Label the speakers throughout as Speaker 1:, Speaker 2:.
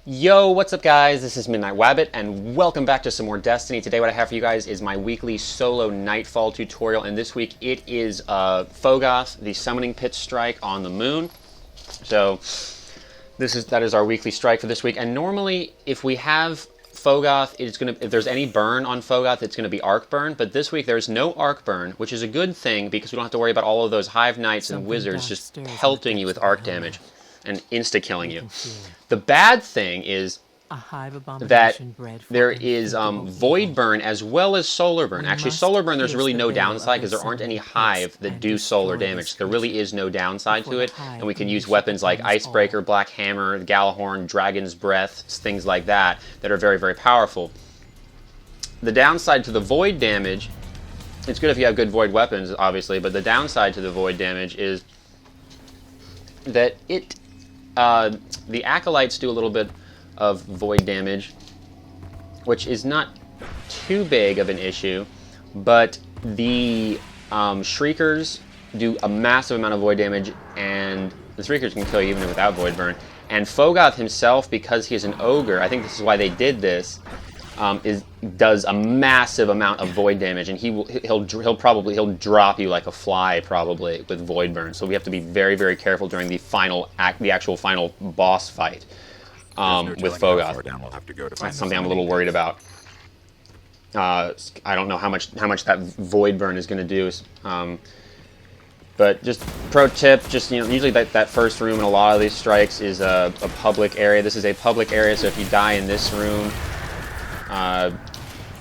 Speaker 1: Yo, what's up guys? This is Midnight Wabbit and welcome back to some more Destiny. Today what I have for you guys is my weekly solo Nightfall tutorial, and this week it is Fogoth, the Summoning Pit strike on the moon. So that is our weekly strike for this week, and normally if we have Fogoth, if there's any burn on Fogoth, it's gonna be arc burn, but this week there's no arc burn, which is a good thing because we don't have to worry about all of those Hive Knights and Wizards just pelting you with arc damage and insta-killing you. The bad thing is that there is Void Burn as well as Solar Burn. Actually, Solar Burn, there's really no downside because there aren't any Hive that do solar damage. There really is no downside to it, and we can use weapons like Icebreaker, Black Hammer, Galahorn, Dragon's Breath, things like that are very, very powerful. The downside to the Void damage, it's good if you have good Void weapons, obviously, but the downside to the Void damage is that the Acolytes do a little bit of Void damage, which is not too big of an issue, but the Shriekers do a massive amount of Void damage, and the Shriekers can kill you even without Void Burn. And Fogoth himself, because he's an ogre, I think this is why they did this, does a massive amount of Void damage, and he'll drop you like a fly probably with Void Burn. So we have to be very, very careful during the actual final boss fight with Fogoth. That's something I'm a little worried about. I don't know how much that Void Burn is going to do. But just pro tip, usually that first room in a lot of these strikes is a public area. This is a public area, so if you die in this room,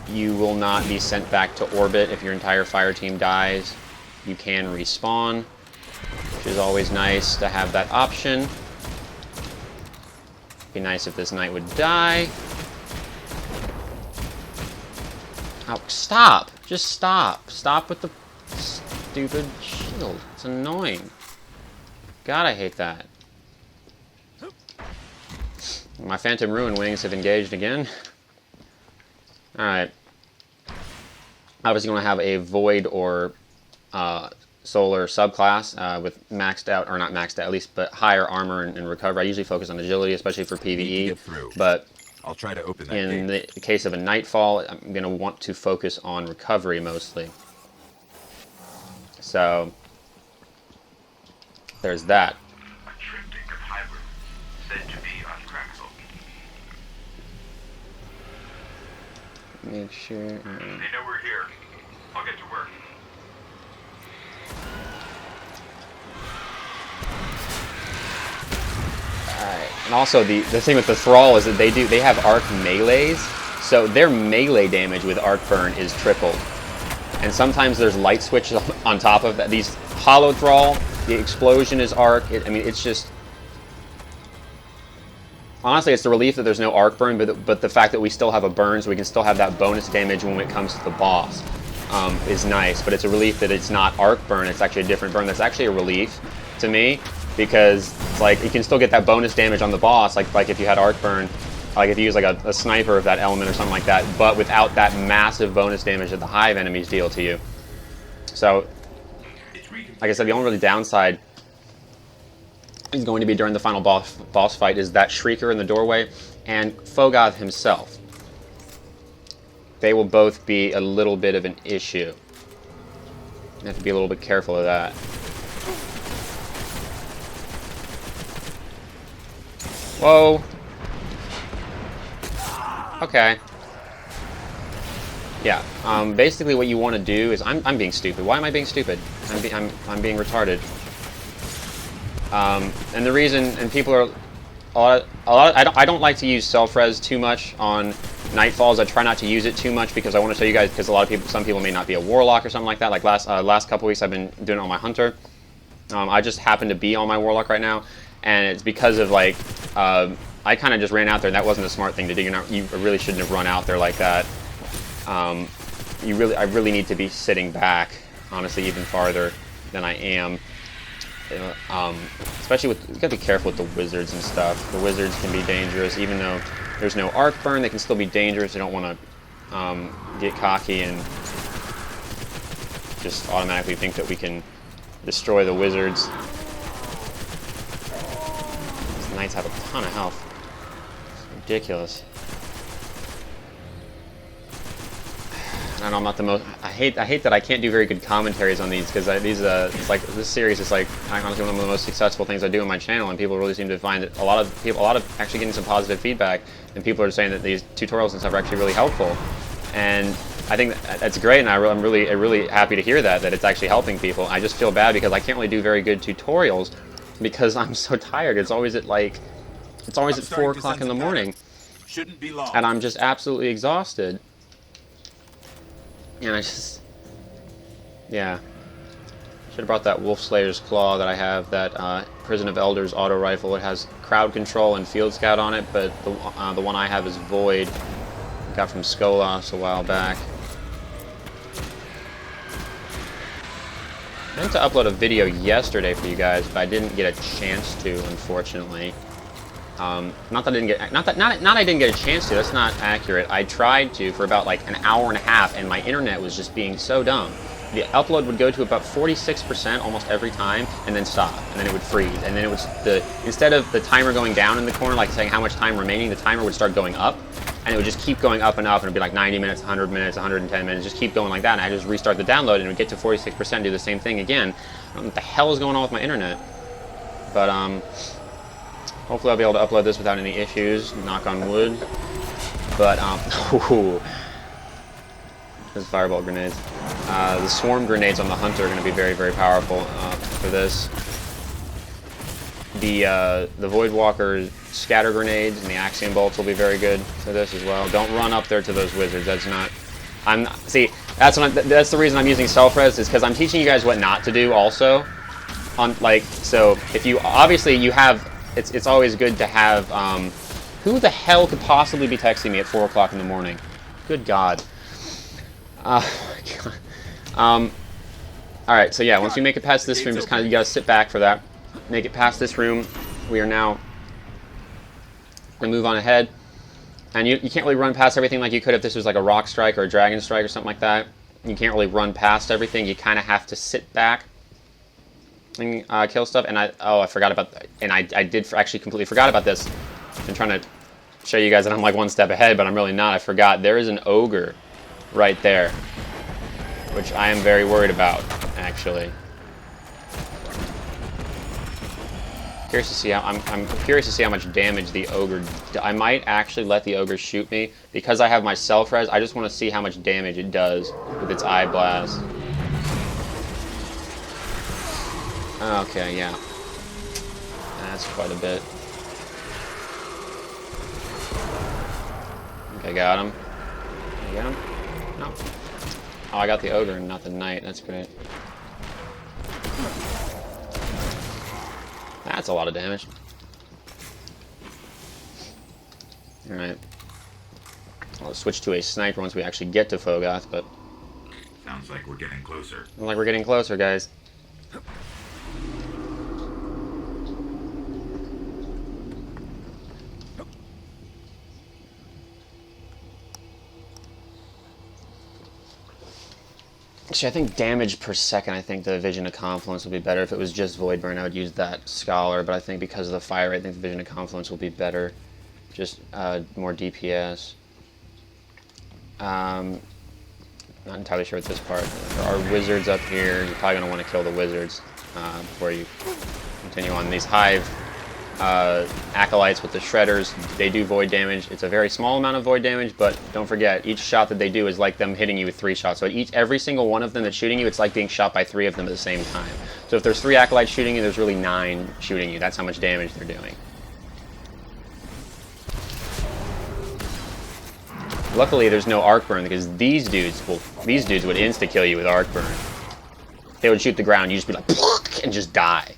Speaker 1: you will not be sent back to orbit. If your entire fire team dies, you can respawn, which is always nice to have that option. Be nice if this knight would die. Oh, stop! Just stop. Stop with the stupid shield. It's annoying. God, I hate that. My Phantom Ruin wings have engaged again. Alright. Obviously going to have a Void or Solar subclass with maxed out, or not maxed out at least, but higher armor and recovery. I usually focus on agility, especially for PvE, but
Speaker 2: I'll try to open that
Speaker 1: in the case of a Nightfall, I'm going to want to focus on recovery mostly. So, there's that. Make sure.
Speaker 3: They know we're here. I'll get to work.
Speaker 1: Alright. And also the thing with the Thrall is that they have arc melees, so their melee damage with arc burn is tripled. And sometimes there's light switches on top of that. These Hollow Thrall, the explosion is arc. I mean, it's just. Honestly, it's the relief that there's no arc burn, but the fact that we still have a burn, so we can still have that bonus damage when it comes to the boss, is nice. But it's a relief that it's not arc burn, it's actually a different burn. That's actually a relief to me, because it's like you can still get that bonus damage on the boss, like if you had arc burn, like if you use like a sniper of that element or something like that, but without that massive bonus damage that the Hive enemies deal to you. So, like I said, the only really downside is going to be during the final boss fight is that Shrieker in the doorway and Fogoth himself. They will both be a little bit of an issue. You have to be a little bit careful of that. Whoa. Okay. Yeah. Basically, what you want to do is I'm being stupid. Why am I being stupid? I'm being retarded. And the reason, and people are I don't like to use self-res too much on Nightfalls. I try not to use it too much because I want to show you guys, because some people may not be a Warlock or something like that. Like last couple weeks I've been doing it on my Hunter. I just happen to be on my Warlock right now, and it's because of like I kind of just ran out there, and that wasn't a smart thing to do. You really shouldn't have run out there like that. I really need to be sitting back, honestly, even farther than I am. Especially you gotta be careful with the Wizards and stuff. The Wizards can be dangerous, even though there's no arc burn. They can still be dangerous. You don't want to get cocky and just automatically think that we can destroy the Wizards. These Knights have a ton of health. Ridiculous. I know I'm not the most. I hate that I can't do very good commentaries on these because it's like this series is like honestly one of the most successful things I do on my channel, and people really seem to find it a lot of actually getting some positive feedback, and people are saying that these tutorials and stuff are actually really helpful, and I think that's great, and I'm really happy to hear that it's actually helping people. I just feel bad because I can't really do very good tutorials because I'm so tired. It's always at 4 o'clock in the morning,
Speaker 3: Shouldn't be long.
Speaker 1: and I'm just absolutely exhausted. And yeah. Should have brought that Wolf Slayer's Claw that I have, that Prison of Elders auto rifle. It has crowd control and field scout on it, but the one I have is Void. Got from Skolas a while back. I meant to upload a video yesterday for you guys, but I didn't get a chance to, unfortunately. Not that I didn't get I didn't get a chance to. That's not accurate. I tried to for about like an hour and a half, and my internet was just being so dumb. The upload would go to about 46% almost every time, and then stop, and then it would freeze, and then it was instead of the timer going down in the corner, like saying how much time remaining, the timer would start going up, and it would just keep going up and up, and it'd be like 90 minutes, 100 minutes, 110 minutes, just keep going like that, and I just restart the download, and it would get to 46%, do the same thing again. I don't know what the hell is going on with my internet, but hopefully I'll be able to upload this without any issues, knock on wood. But, there's fireball grenades. The swarm grenades on the hunter are going to be very, very powerful for this. The Voidwalker scatter grenades and the Axiom bolts will be very good for this as well. Don't run up there to those wizards. That's not... See, that's the reason I'm using self-res, is because I'm teaching you guys what not to do also. So, if you... Obviously, you have... It's always good to have, who the hell could possibly be texting me at 4 o'clock in the morning? Good God. Oh my God. Alright, so yeah, once we make it past this room, just kind of, you gotta sit back for that. Make it past this room. We are now going to move on ahead. And you can't really run past everything like you could if this was like a rock strike or a dragon strike or something like that. You can't really run past everything. You kind of have to sit back and kill stuff. And I forgot about that. And I did actually completely forgot about this. I'm trying to show you guys that I'm like one step ahead, but I'm really not. I forgot. There is an ogre right there, which I am very worried about, actually. Curious to see how I'm curious to see how much damage the ogre. I might actually let the ogre shoot me because I have my self-res. I just want to see how much damage it does with its eye blast. Okay, yeah. That's quite a bit. Okay, got him. You got him? No. Oh, I got the ogre and not the knight. That's great. That's a lot of damage. Alright. I'll switch to a sniper once we actually get to Fogoth, but...
Speaker 3: Sounds like we're getting closer.
Speaker 1: Like we're getting closer, guys. Actually, I think damage per second, I think the Vision of Confluence would be better. If it was just Void Burn, I would use that Scholar, but I think because of the fire rate, I think the Vision of Confluence will be better. Just more DPS. Not entirely sure with this part. There are wizards up here. You're probably going to want to kill the wizards before you continue on. These Hive Acolytes with the Shredders, they do void damage. It's a very small amount of void damage, but don't forget, each shot that they do is like them hitting you with 3 shots. So every single one of them that's shooting you, it's like being shot by 3 of them at the same time. So if there's 3 Acolytes shooting you, there's really 9 shooting you. That's how much damage they're doing. Luckily, there's no arc burn because these dudes would insta-kill you with arc burn. They would shoot the ground, you'd just be like, and just die.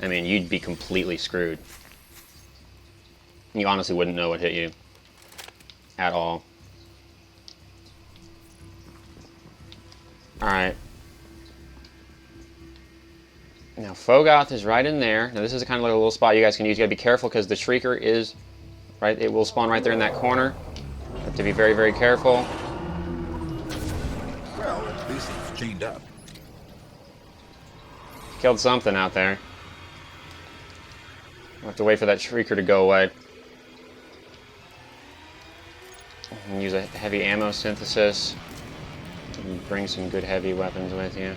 Speaker 1: I mean, you'd be completely screwed. You honestly wouldn't know what hit you at all. Alright. Now, Fogoth is right in there. Now, this is kind of like a little spot you guys can use. You gotta be careful because the Shrieker is right. It will spawn right there in that corner. You have to be very, very careful.
Speaker 3: Well, at least it's chained up.
Speaker 1: Killed something out there. We'll have to wait for that Shrieker to go away. can use a heavy ammo synthesis. And bring some good heavy weapons with you.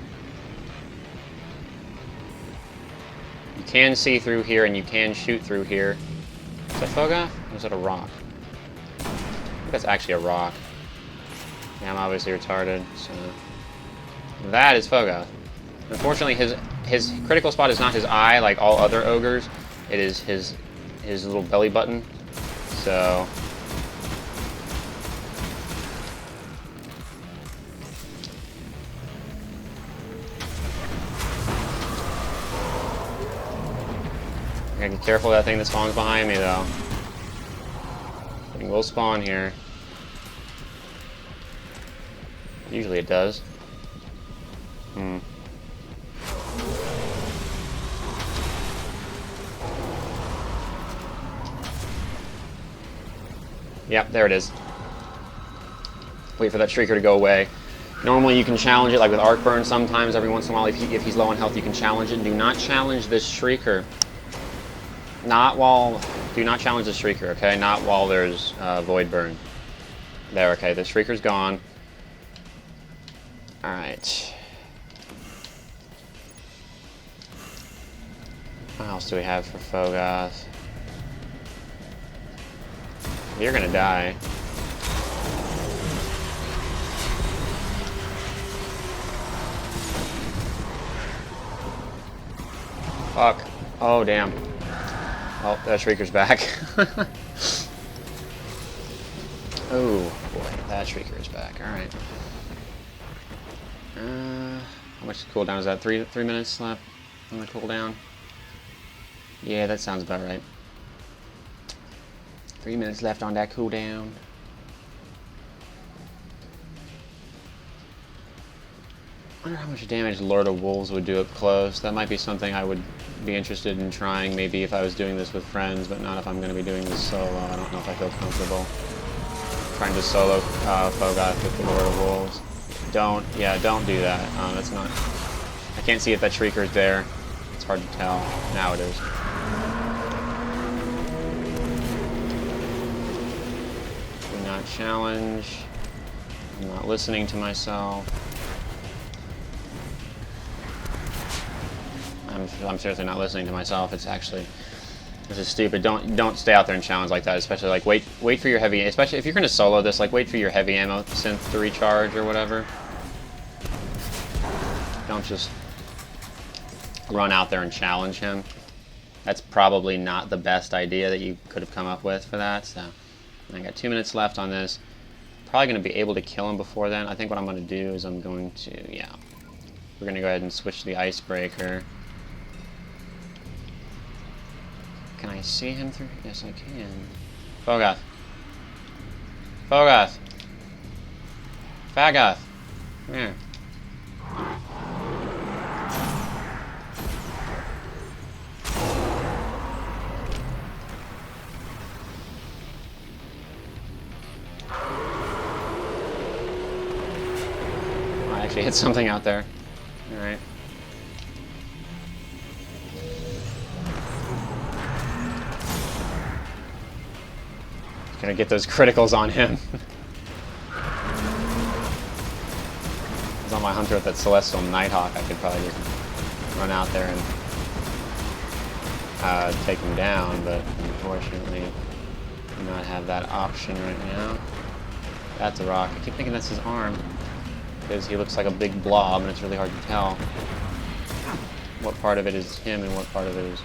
Speaker 1: You can see through here and you can shoot through here. Is that Fogoth? Or is that a rock? I think that's actually a rock. Yeah, I'm obviously retarded, so... That is Fogoth. Unfortunately, his critical spot is not his eye like all other ogres. It is his little belly button. So... I gotta be careful of that thing that spawns behind me, though. It will spawn here. Usually it does. Yep, there it is. Wait for that Shrieker to go away. Normally you can challenge it, like with Arc Burn sometimes, every once in a while, if he's low on health, you can challenge it. Do not challenge this Shrieker. Do not challenge the Shrieker, okay? Not while there's Void Burn. There, okay, the Shrieker's gone. Alright. What else do we have for Fogoth? You're gonna die. Fuck. Oh, damn. Oh, that Shrieker's back. Oh, boy. That Shrieker is back. Alright. How much cooldown is that? 3 minutes left on the cooldown? Yeah, that sounds about right. 3 minutes left on that cooldown. I wonder how much damage Lord of Wolves would do up close. That might be something I would be interested in trying, maybe if I was doing this with friends, but not if I'm going to be doing this solo. I don't know if I feel comfortable trying to solo Fogoth with the Lord of Wolves. Don't do that. That's not... I can't see if that Shrieker's there. It's hard to tell. Now it is. Do not challenge. I'm not listening to myself. I'm seriously not listening to myself. It's actually, this is stupid. Don't stay out there and challenge like that. Especially like wait for your heavy. Especially if you're gonna solo this, like wait for your heavy ammo synth to recharge or whatever. Don't just run out there and challenge him. That's probably not the best idea that you could have come up with for that. So I got 2 minutes left on this. Probably gonna be able to kill him before then. I think what I'm gonna do is we're gonna go ahead and switch to the Icebreaker. Can I see him through? Yes, I can. Fogoth. Fogoth. Fagoth. Come here. I actually hit something out there. Alright. Gonna get those criticals on him. I was on my hunter with that Celestial Nighthawk. I could probably just run out there and take him down, but unfortunately do not have that option right now. That's a rock. I keep thinking that's his arm because he looks like a big blob and it's really hard to tell what part of it is him and what part of it is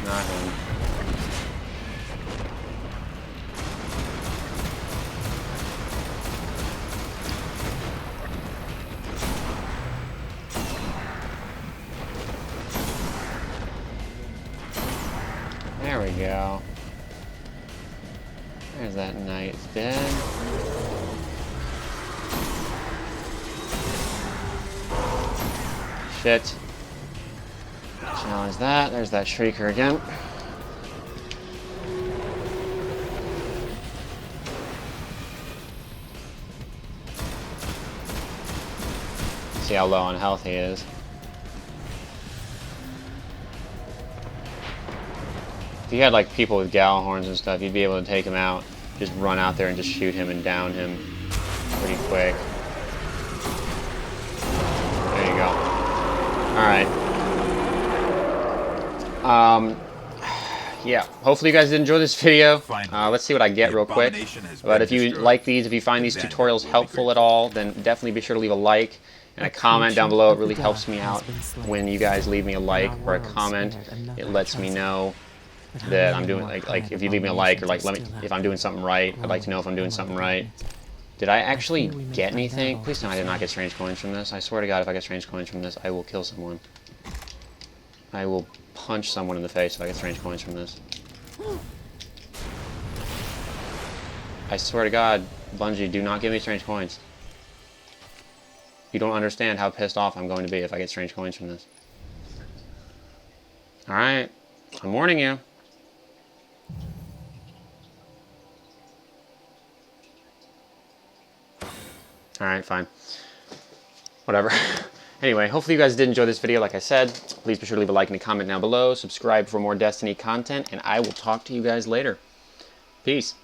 Speaker 1: not him. There we go. There's that knight dead. Shit. Challenge that. There's that Shrieker again. See how low on health he is. If you had like people with gal horns and stuff, you'd be able to take him out. just run out there and just shoot him and down him pretty quick. There you go. Alright. Yeah, hopefully you guys did enjoy this video. Let's see what I get real quick. But if you like these, if you find these tutorials helpful at all, then definitely be sure to leave a like and a comment down below. It really helps me out when you guys leave me a like or a comment. It lets me know that I'm doing, like if you leave me a like, or like let me, if I'm doing something right. I'd like to know if I'm doing something right. Did I actually get anything? Please tell me I did not get strange coins from this. I swear to God, if I get strange coins from this, I will kill someone. I will punch someone in the face if I get strange coins from this. I swear to God, Bungie, do not give me strange coins. You don't understand how pissed off I'm going to be if I get strange coins from this. Alright, I'm warning you. Alright, fine. Whatever. Anyway, hopefully you guys did enjoy this video. Like I said, please be sure to leave a like and a comment down below. Subscribe for more Destiny content, and I will talk to you guys later. Peace.